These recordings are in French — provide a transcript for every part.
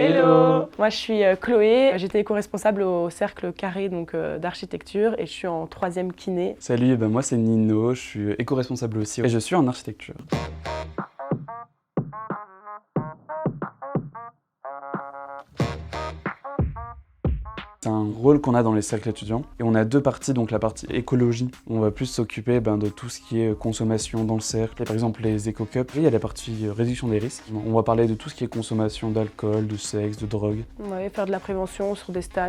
Hello! Moi je suis Chloé, j'étais éco-responsable au Cercle Carré d'architecture et je suis en 3e kiné. Salut, moi c'est Nino, je suis éco-responsable aussi et je suis en architecture. C'est un rôle qu'on a dans les cercles étudiants et on a deux parties, donc la partie écologie, on va plus s'occuper de tout ce qui est consommation dans le cercle, par exemple les éco-cups. Il y a la partie réduction des risques, on va parler de tout ce qui est consommation d'alcool, de sexe, de drogue. Ouais, faire de la prévention sur des stands.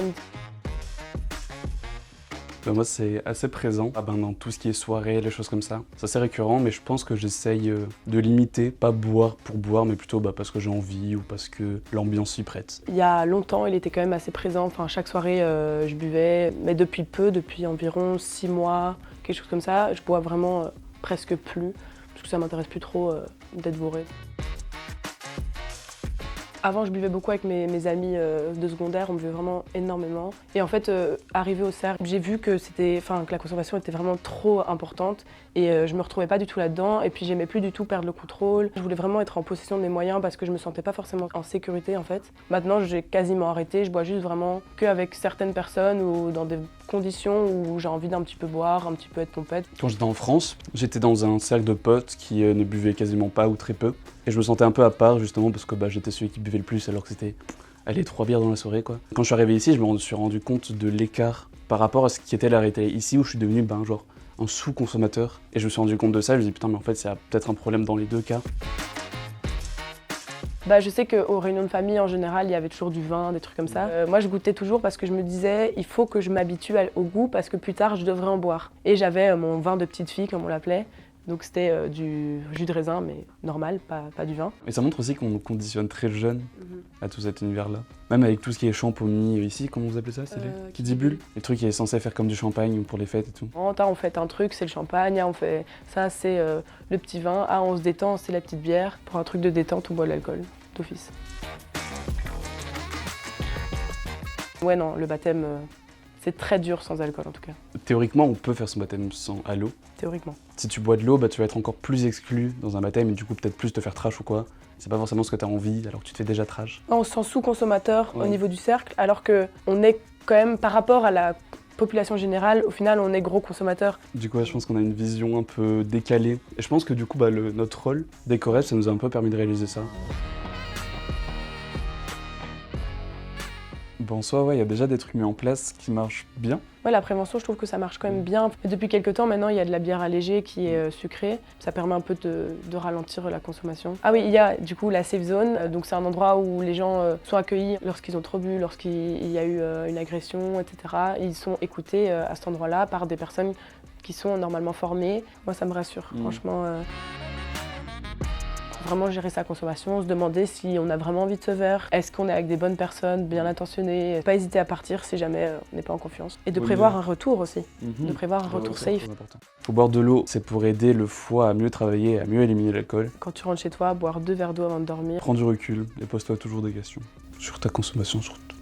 Moi c'est assez présent dans tout ce qui est soirée, les choses comme ça. C'est assez récurrent, mais je pense que j'essaye de limiter, pas boire pour boire, mais plutôt parce que j'ai envie ou parce que l'ambiance s'y prête. Il y a longtemps, il était quand même assez présent. Enfin, chaque soirée, je buvais, mais depuis peu, depuis environ 6 mois, quelque chose comme ça. Je bois vraiment presque plus, parce que ça m'intéresse plus trop d'être bourré. Avant, je buvais beaucoup avec mes amis de secondaire, on buvait vraiment énormément. Et en fait, arrivé au cercle, j'ai vu que la consommation était vraiment trop importante et je me retrouvais pas du tout là-dedans. Et puis j'aimais plus du tout perdre le contrôle. Je voulais vraiment être en possession de mes moyens parce que je me sentais pas forcément en sécurité en fait. Maintenant, j'ai quasiment arrêté, je bois juste vraiment qu'avec certaines personnes ou dans des conditions où j'ai envie d'un petit peu boire, un petit peu être pompette. Quand j'étais en France, j'étais dans un cercle de potes qui ne buvaient quasiment pas ou très peu. Et je me sentais un peu à part justement parce que j'étais celui qui buvait le plus alors que c'était 3 bières dans la soirée quoi. Quand je suis arrivé ici, je me suis rendu compte de l'écart par rapport à ce qui était la réalité ici où je suis devenu genre un sous-consommateur. Et je me suis rendu compte de ça, je me dis putain mais en fait c'est peut-être un problème dans les deux cas. Je sais qu'aux réunions de famille, en général, il y avait toujours du vin, des trucs comme ça. Moi, je goûtais toujours parce que je me disais, il faut que je m'habitue au goût parce que plus tard, je devrais en boire. Et j'avais mon vin de petite fille, comme on l'appelait. Donc c'était du jus de raisin, mais normal, pas du vin. Et ça montre aussi qu'on nous conditionne très jeune à tout cet univers-là. Même avec tout ce qui est champomis ici, comment vous appelez ça? C'est les kiddie bulles? Les trucs qui est censé faire comme du champagne pour les fêtes et tout. On fait un truc, c'est le champagne, on fait ça, c'est le petit vin, on se détend, c'est la petite bière. Pour un truc de détente, on boit de l'alcool, d'office. Ouais, non, le baptême, c'est très dur sans alcool en tout cas. Théoriquement, on peut faire son baptême à l'eau. Théoriquement. Si tu bois de l'eau, tu vas être encore plus exclu dans un baptême et du coup peut-être plus te faire trash ou quoi. C'est pas forcément ce que tu as envie alors que tu te fais déjà trash. On se sent sous-consommateur au niveau du cercle alors qu'on est quand même par rapport à la population générale, au final on est gros consommateur. Du coup je pense qu'on a une vision un peu décalée. Et je pense que du coup notre rôle d'éco-rep, ça nous a un peu permis de réaliser ça. En soi, il y a déjà des trucs mis en place qui marchent bien. Ouais, la prévention, je trouve que ça marche quand même bien. Et depuis quelques temps, maintenant, il y a de la bière allégée qui est sucrée. Ça permet un peu de ralentir la consommation. Ah oui, il y a du coup la safe zone. Donc c'est un endroit où les gens sont accueillis lorsqu'ils ont trop bu, lorsqu'il y a eu une agression, etc. Ils sont écoutés à cet endroit-là par des personnes qui sont normalement formées. Moi, ça me rassure, franchement. Vraiment gérer sa consommation, se demander si on a vraiment envie de ce verre, est-ce qu'on est avec des bonnes personnes, bien intentionnées, pas hésiter à partir si jamais on n'est pas en confiance. Et de prévoir un retour aussi, de prévoir un retour safe. Faut boire de l'eau, c'est pour aider le foie à mieux travailler, à mieux éliminer l'alcool. Quand tu rentres chez toi, boire 2 verres d'eau avant de dormir. Prends du recul et pose-toi toujours des questions sur ta consommation surtout.